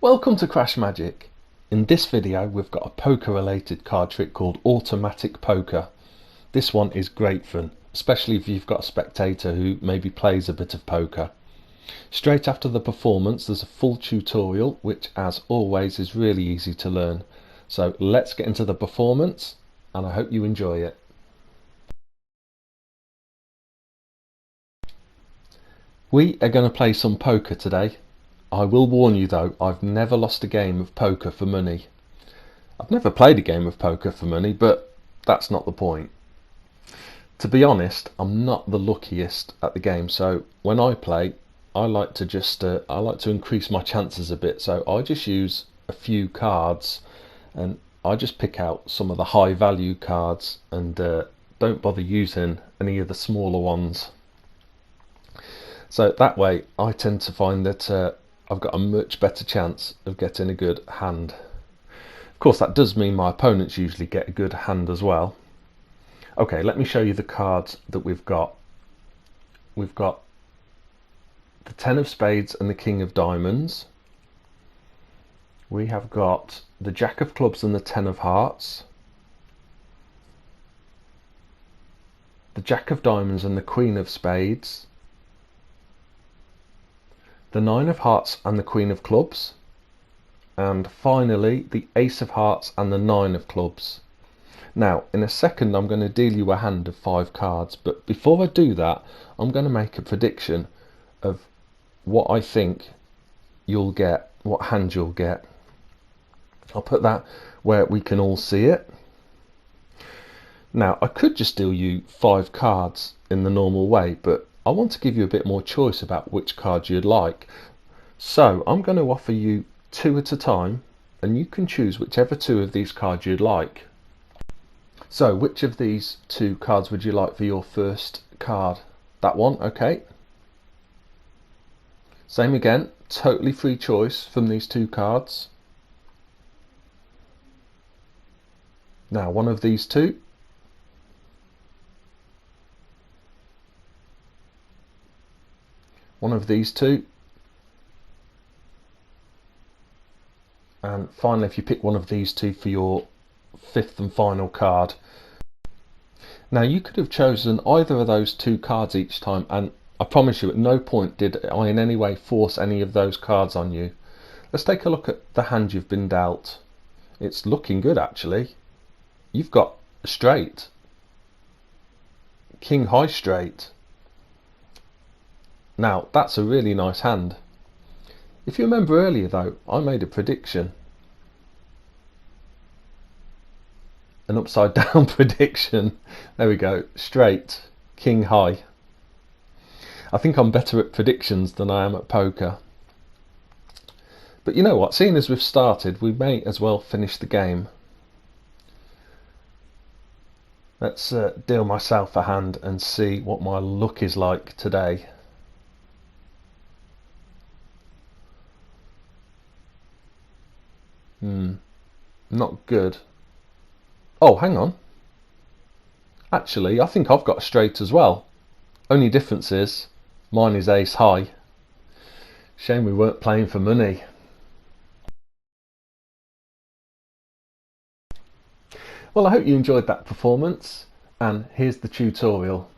Welcome to CrashMagic. In this video we've got a poker related card trick called automatic poker. This one is great fun, especially if you've got a spectator who maybe plays a bit of poker. Straight after the performance there's a full tutorial which as always is really easy to learn. So let's get into the performance and I hope you enjoy it. We are going to play some poker today. I will warn you though, I've never lost a game of poker for money. I've never played a game of poker for money, but that's not the point. To be honest, I'm not the luckiest at the game, so when I play, I like to increase my chances a bit. So I just use a few cards, and I just pick out some of the high value cards, and don't bother using any of the smaller ones. So that way, I tend to find that I've got a much better chance of getting a good hand. Of course that does mean my opponents usually get a good hand as well. Okay, let me show you the cards that we've got. We've got the 10 of spades and the king of diamonds. We have got the jack of clubs and the 10 of hearts. The jack of diamonds and the queen of spades. The 9 of hearts and the queen of clubs, and finally the ace of hearts and the 9 of clubs. Now in a second I'm going to deal you a hand of 5 cards, but before I do that I'm going to make a prediction of what I think you'll get, what hand you'll get. I'll put that where we can all see it. Now I could just deal you 5 cards in the normal way, but I want to give you a bit more choice about which cards you'd like. So I'm going to offer you 2 at a time and you can choose whichever 2 of these cards you'd like. So which of these 2 cards would you like for your first card? That one, okay. Same again, totally free choice from these 2 cards. Now one of these 2. One of these 2, and finally if you pick one of these 2 for your 5th and final card. Now you could have chosen either of those 2 cards each time, and I promise you at no point did I in any way force any of those cards on you. Let's take a look at the hand you've been dealt. It's looking good actually. You've got a straight, king high straight. Now that's a really nice hand. If you remember earlier though, I made a prediction, an upside down prediction. There we go, straight, king high. I think I'm better at predictions than I am at poker. But you know what, seeing as we've started, we may as well finish the game. Let's deal myself a hand and see what my luck is like today. Not good. Oh, hang on. Actually, I think I've got a straight as well. Only difference is, mine is ace high. Shame we weren't playing for money. Well, I hope you enjoyed that performance, and here's the tutorial.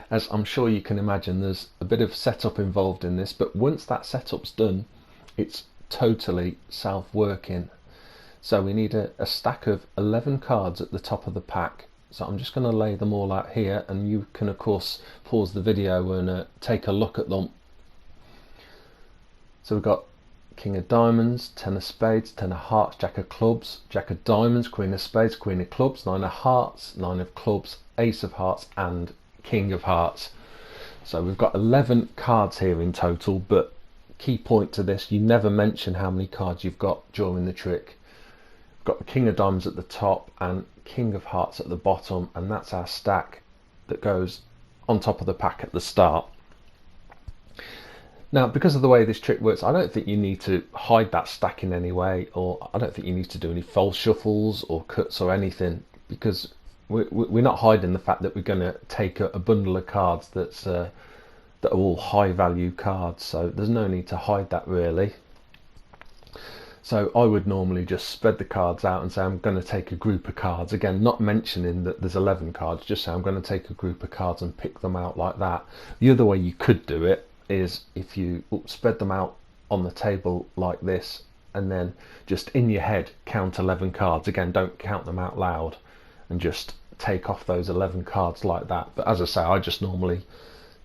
As I'm sure you can imagine, there's a bit of setup involved in this, but once that setup's done, it's totally self-working. So we need a stack of 11 cards at the top of the pack. So I'm just going to lay them all out here, and you can of course pause the video and take a look at them. So we've got king of diamonds, 10 of spades, 10 of hearts, jack of clubs, jack of diamonds, queen of spades, queen of clubs, 9 of hearts, 9 of clubs, ace of hearts and king of hearts. So we've got 11 cards here in total, but key point to this, you never mention how many cards you've got during the trick. We've got the king of diamonds at the top and king of hearts at the bottom, and that's our stack that goes on top of the pack at the start. Now because of the way this trick works, I don't think you need to hide that stack in any way, or I don't think you need to do any false shuffles or cuts or anything, because we're not hiding the fact that we're going to take a bundle of cards that are all high value cards, so there's no need to hide that really. So I would normally just spread the cards out and say I'm going to take a group of cards. Again, not mentioning that there's 11 cards, just say I'm going to take a group of cards and pick them out like that. The other way you could do it is if you spread them out on the table like this and then just in your head count 11 cards. Again, don't count them out loud and just take off those 11 cards like that. But as I say, I just normally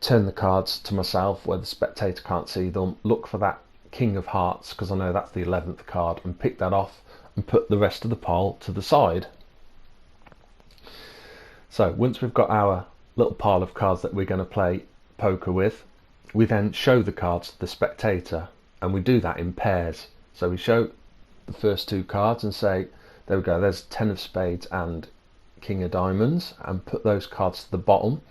turn the cards to myself where the spectator can't see them, look for that King of Hearts because I know that's the 11th card, and pick that off and put the rest of the pile to the side. So once we've got our little pile of cards that we're going to play poker with, we then show the cards to the spectator, and we do that in pairs. So we show the first two cards and say, there we go, there's 10 of spades and King of Diamonds, and put those cards to the bottom.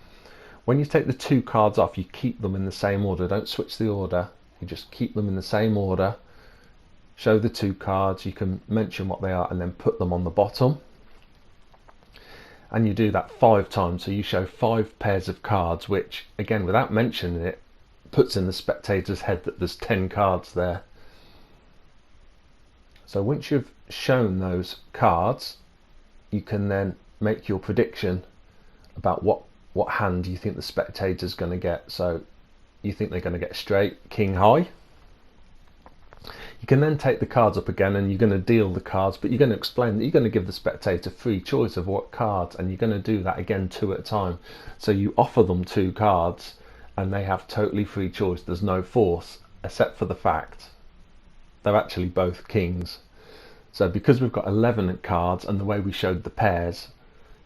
When you take the two cards off, you keep them in the same order, don't switch the order. You just keep them in the same order, show the two cards, you can mention what they are and then put them on the bottom. And you do that 5 times, so you show 5 pairs of cards, which again, without mentioning it, puts in the spectator's head that there's 10 cards there. So once you've shown those cards, you can then make your prediction about what hand you think the spectator's going to get. So you think they're going to get straight, king high. You can then take the cards up again and you're going to deal the cards, but you're going to explain that you're going to give the spectator free choice of what cards, and you're going to do that again 2 at a time. So you offer them 2 cards and they have totally free choice. There's no force, except for the fact they're actually both kings. So because we've got 11 cards and the way we showed the pairs,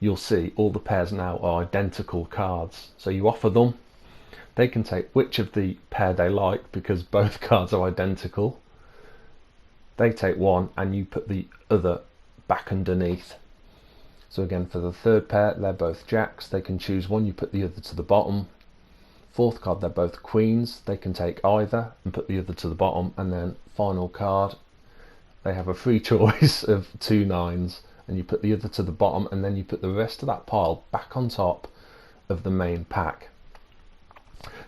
you'll see all the pairs now are identical cards. So you offer them, they can take which of the pair they like because both cards are identical. They take one and you put the other back underneath. So again, for the third pair, they're both jacks. They can choose one, you put the other to the bottom. Fourth card, they're both queens. They can take either and put the other to the bottom. And then final card, they have a free choice of 2 nines and you put the other to the bottom, and then you put the rest of that pile back on top of the main pack.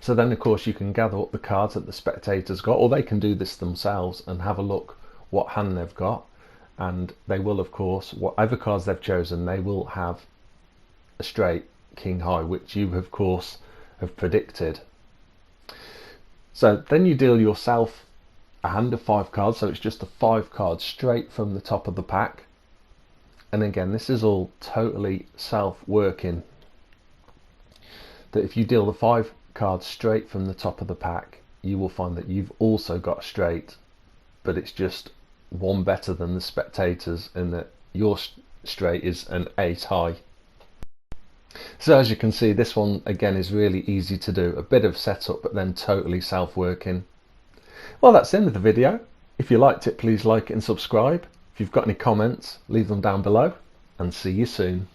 So then of course you can gather up the cards that the spectators got, or they can do this themselves and have a look what hand they've got, and they will of course, whatever cards they've chosen, they will have a straight king high, which you of course have predicted. So then you deal yourself a hand of 5 cards, so it's just the 5 cards straight from the top of the pack. And again, this is all totally self-working, that if you deal the 5 cards straight from the top of the pack, you will find that you've also got straight, but it's just one better than the spectators in that your straight is an 8 high. So as you can see, this one again is really easy to do, a bit of setup but then totally self-working. Well, that's the end of the video. If you liked it, please like it and subscribe. If you've got any comments, leave them down below, and see you soon.